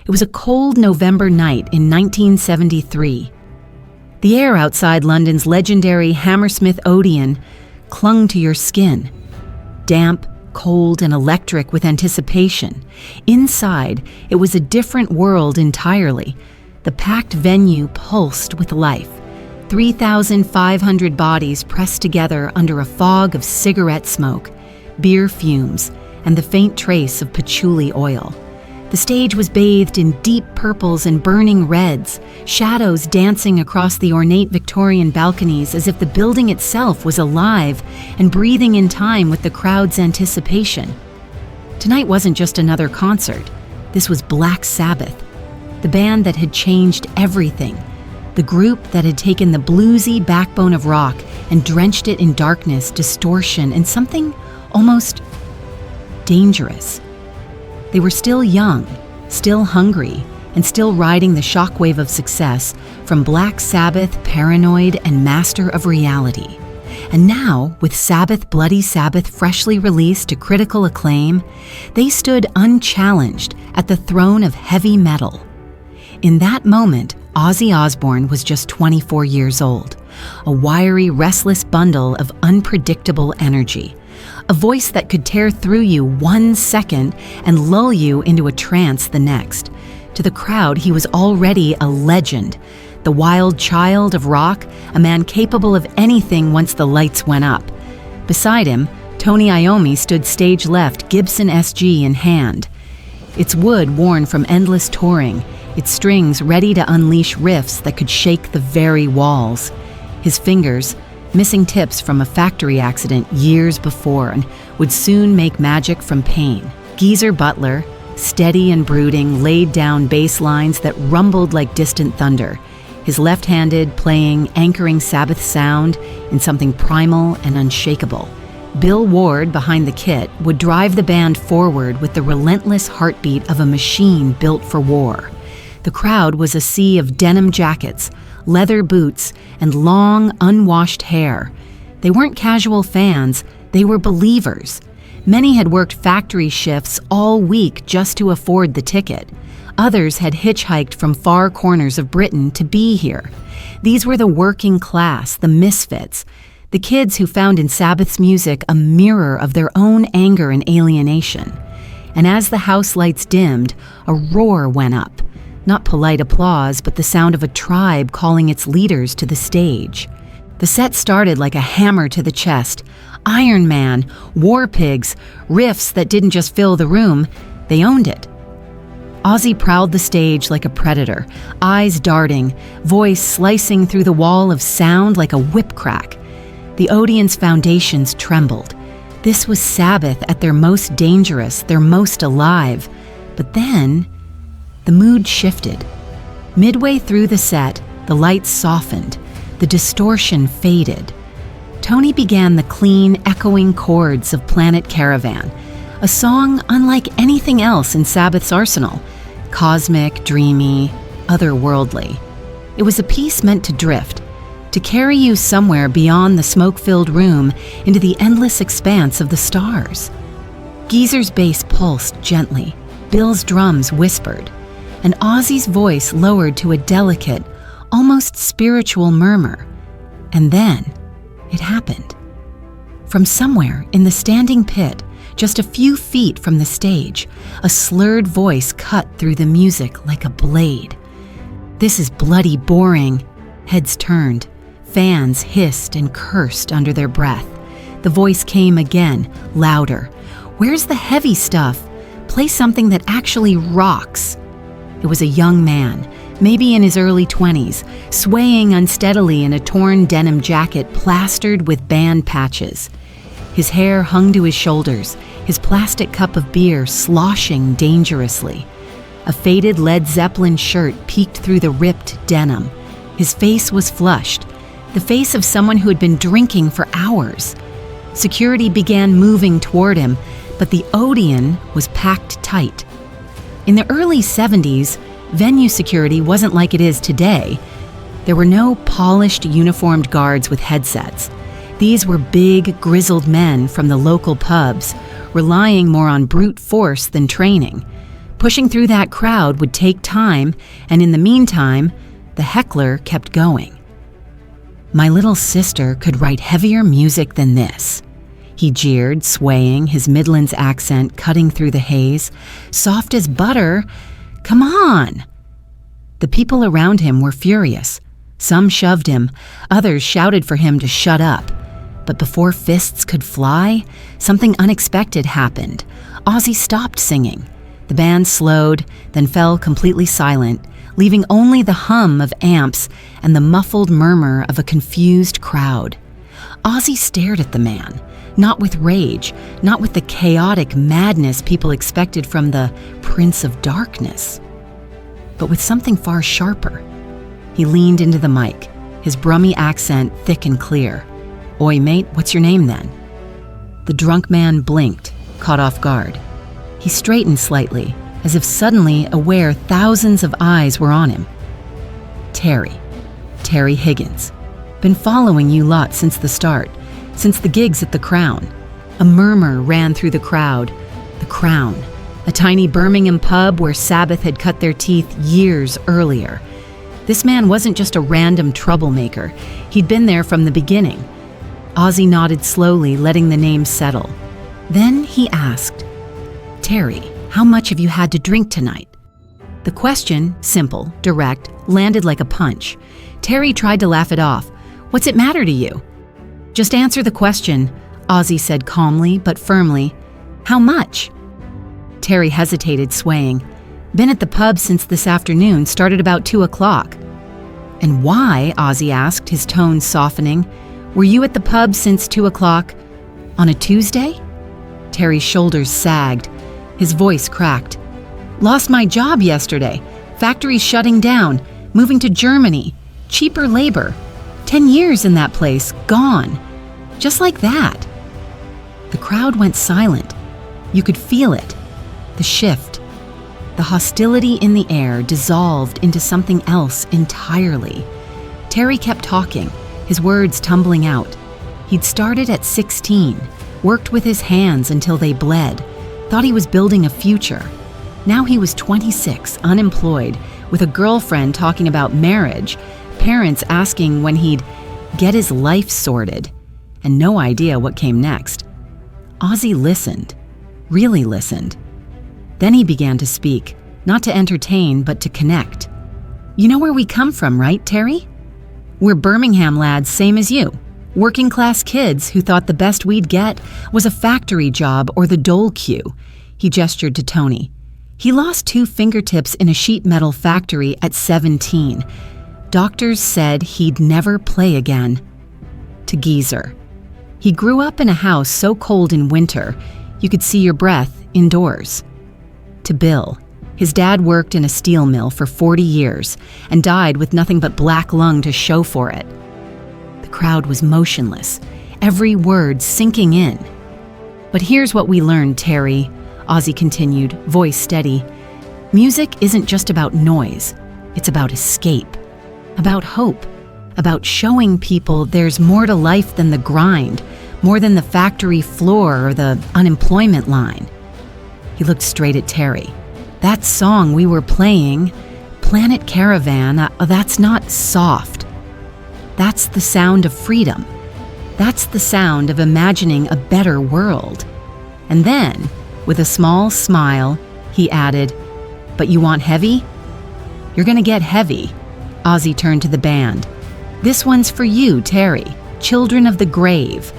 It was a cold November night in 1973. The air outside London's legendary Hammersmith Odeon clung to your skin. Damp, cold, and electric with anticipation. Inside, it was a different world entirely. The packed venue pulsed with life. 3,500 bodies pressed together under a fog of cigarette smoke, beer fumes, and the faint trace of patchouli oil. The stage was bathed in deep purples and burning reds, shadows dancing across the ornate Victorian balconies as if the building itself was alive and breathing in time with the crowd's anticipation. Tonight wasn't just another concert. This was Black Sabbath, the band that had changed everything, the group that had taken the bluesy backbone of rock and drenched it in darkness, distortion, and something almost dangerous. They were still young, still hungry, and still riding the shockwave of success from Black Sabbath, Paranoid, and Master of Reality. And now, with Sabbath Bloody Sabbath freshly released to critical acclaim, they stood unchallenged at the throne of heavy metal. In that moment, Ozzy Osbourne was just 24 years old, a wiry, restless bundle of unpredictable energy. A voice that could tear through you 1 second and lull you into a trance the next. To the crowd, he was already a legend, the wild child of rock, a man capable of anything once the lights went up. Beside him, Tony Iommi stood stage left, Gibson SG in hand. Its wood worn from endless touring, its strings ready to unleash riffs that could shake the very walls. His fingers, missing tips from a factory accident years before, and would soon make magic from pain. Geezer Butler, steady and brooding, laid down bass lines that rumbled like distant thunder, his left-handed playing, anchoring Sabbath sound in something primal and unshakable. Bill Ward, behind the kit, would drive the band forward with the relentless heartbeat of a machine built for war. The crowd was a sea of denim jackets, leather boots, and long, unwashed hair. They weren't casual fans, they were believers. Many had worked factory shifts all week just to afford the ticket. Others had hitchhiked from far corners of Britain to be here. These were the working class, the misfits, the kids who found in Sabbath's music a mirror of their own anger and alienation. And as the house lights dimmed, a roar went up. Not polite applause, but the sound of a tribe calling its leaders to the stage. The set started like a hammer to the chest. Iron Man, War Pigs, riffs that didn't just fill the room, they owned it. Ozzy prowled the stage like a predator, eyes darting, voice slicing through the wall of sound like a whip crack. The Odeon's foundations trembled. This was Sabbath at their most dangerous, their most alive. But then the mood shifted. Midway through the set, the lights softened, the distortion faded. Tony began the clean, echoing chords of Planet Caravan, a song unlike anything else in Sabbath's arsenal, cosmic, dreamy, otherworldly. It was a piece meant to drift, to carry you somewhere beyond the smoke-filled room into the endless expanse of the stars. Geezer's bass pulsed gently, Bill's drums whispered, and Ozzy's voice lowered to a delicate, almost spiritual murmur. And then it happened. From somewhere in the standing pit, just a few feet from the stage, a slurred voice cut through the music like a blade. "This is bloody boring." Heads turned. Fans hissed and cursed under their breath. The voice came again, louder. "Where's the heavy stuff? Play something that actually rocks." It was a young man, maybe in his early 20s, swaying unsteadily in a torn denim jacket plastered with band patches. His hair hung to his shoulders, his plastic cup of beer sloshing dangerously. A faded Led Zeppelin shirt peeked through the ripped denim. His face was flushed, the face of someone who had been drinking for hours. Security began moving toward him, but the Odeon was packed tight. In the early 70s, venue security wasn't like it is today. There were no polished, uniformed guards with headsets. These were big, grizzled men from the local pubs, relying more on brute force than training. Pushing through that crowd would take time, and in the meantime, the heckler kept going. My little sister could write heavier music than this. He jeered, swaying, his Midlands accent cutting through the haze. Soft as butter. Come on! The people around him were furious. Some shoved him, others shouted for him to shut up. But before fists could fly, something unexpected happened. Ozzy stopped singing. The band slowed, then fell completely silent, leaving only the hum of amps and the muffled murmur of a confused crowd. Ozzy stared at the man, not with rage, not with the chaotic madness people expected from the Prince of Darkness, but with something far sharper. He leaned into the mic, his Brummy accent thick and clear. "Oi, mate, what's your name then?" The drunk man blinked, caught off guard. He straightened slightly, as if suddenly aware thousands of eyes were on him. Terry Higgins. Been following you lot since the start, since the gigs at the Crown." A murmur ran through the crowd. The Crown, a tiny Birmingham pub where Sabbath had cut their teeth years earlier. This man wasn't just a random troublemaker. He'd been there from the beginning. Ozzy nodded slowly, letting the name settle. Then he asked, "Terry, how much have you had to drink tonight?" The question, simple, direct, landed like a punch. Terry tried to laugh it off. "What's it matter to you?" "Just answer the question," Ozzy said calmly but firmly. "How much?" Terry hesitated, swaying. "Been at the pub since this afternoon, started about 2 o'clock. "And why?" Ozzy asked, his tone softening. "Were you at the pub since 2 o'clock on a Tuesday?" Terry's shoulders sagged. His voice cracked. "Lost my job yesterday. Factory's shutting down. Moving to Germany. Cheaper labor. 10 years in that place. Gone. Just like that." The crowd went silent. You could feel it. The shift. The hostility in the air dissolved into something else entirely. Terry kept talking, his words tumbling out. He'd started at 16, worked with his hands until they bled, thought he was building a future. Now he was 26, unemployed, with a girlfriend talking about marriage, parents asking when he'd get his life sorted, and no idea what came next. Ozzy listened, really listened. Then he began to speak, not to entertain, but to connect. "You know where we come from, right, Terry? We're Birmingham lads, same as you. Working class kids who thought the best we'd get was a factory job or the dole queue." He gestured to Tony. He lost 2 fingertips in a sheet metal factory at 17. Doctors said he'd never play again. To Geezer. He grew up in a house so cold in winter, you could see your breath indoors. To Bill. His dad worked in a steel mill for 40 years and died with nothing but black lung to show for it. The crowd was motionless, every word sinking in. "But here's what we learned, Terry," Ozzy continued, voice steady. "Music isn't just about noise. It's about escape, about hope, about showing people there's more to life than the grind, more than the factory floor or the unemployment line." He looked straight at Terry. "That song we were playing, Planet Caravan, that's not soft. That's the sound of freedom. That's the sound of imagining a better world." And then, with a small smile, he added, "But you want heavy? You're gonna get heavy." Ozzy turned to the band. "This one's for you, Terry, Children of the Grave."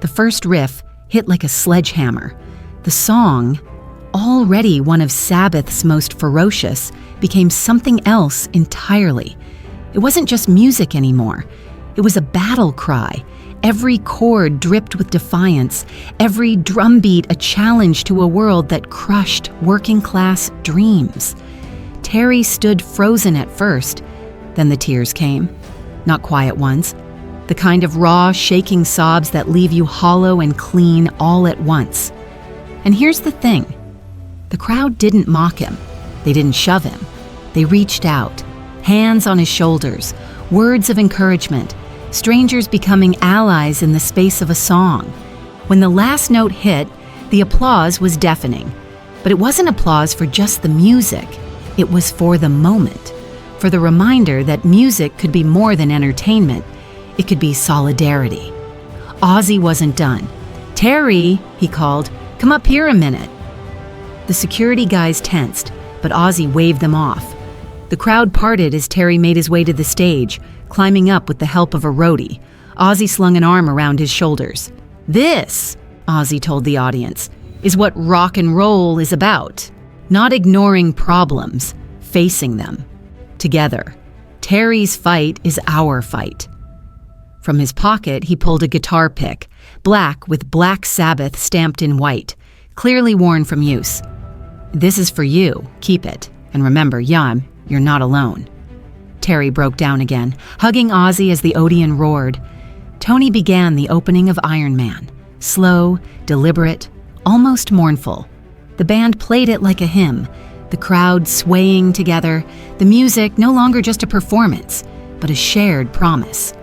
The first riff hit like a sledgehammer. The song, already one of Sabbath's most ferocious, became something else entirely. It wasn't just music anymore. It was a battle cry. Every chord dripped with defiance, every drumbeat a challenge to a world that crushed working-class dreams. Terry stood frozen at first, then the tears came. Not quiet ones. The kind of raw, shaking sobs that leave you hollow and clean all at once. And here's the thing. The crowd didn't mock him. They didn't shove him. They reached out, hands on his shoulders, words of encouragement, strangers becoming allies in the space of a song. When the last note hit, the applause was deafening. But it wasn't applause for just the music. It was for the moment, for the reminder that music could be more than entertainment. It could be solidarity. Ozzy wasn't done. "Terry," he called, "come up here a minute." The security guys tensed, but Ozzy waved them off. The crowd parted as Terry made his way to the stage, climbing up with the help of a roadie. Ozzy slung an arm around his shoulders. "This," Ozzy told the audience, "is what rock and roll is about. Not ignoring problems, facing them. Together. Terry's fight is our fight." From his pocket, he pulled a guitar pick, black with Black Sabbath stamped in white, clearly worn from use. "This is for you. Keep it. And remember, Jan, you're not alone." Terry broke down again, hugging Ozzy as the Odeon roared. Tony began the opening of Iron Man, slow, deliberate, almost mournful. The band played it like a hymn, the crowd swaying together, the music no longer just a performance, but a shared promise.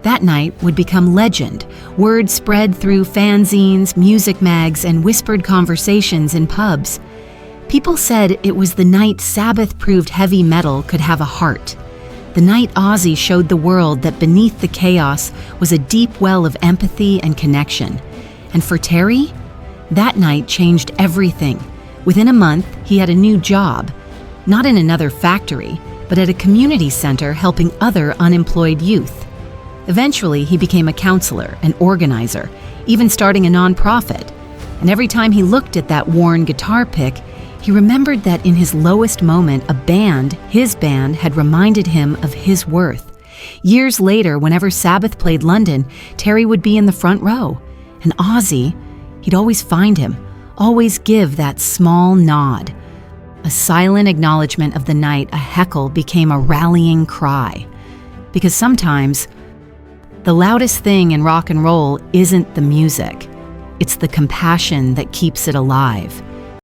That night would become legend. Word spread through fanzines, music mags, and whispered conversations in pubs. People said it was the night Sabbath proved heavy metal could have a heart. The night Ozzy showed the world that beneath the chaos was a deep well of empathy and connection. And for Terry, that night changed everything. Within a month, he had a new job, not in another factory, but at a community center helping other unemployed youth. Eventually, he became a counselor, an organizer, even starting a nonprofit. And every time he looked at that worn guitar pick, he remembered that in his lowest moment, his band, had reminded him of his worth. Years later, whenever Sabbath played London, Terry would be in the front row. And Ozzy, he'd always find him, always give that small nod. A silent acknowledgement of the night, a heckle, became a rallying cry. Because sometimes, the loudest thing in rock and roll isn't the music. It's the compassion that keeps it alive.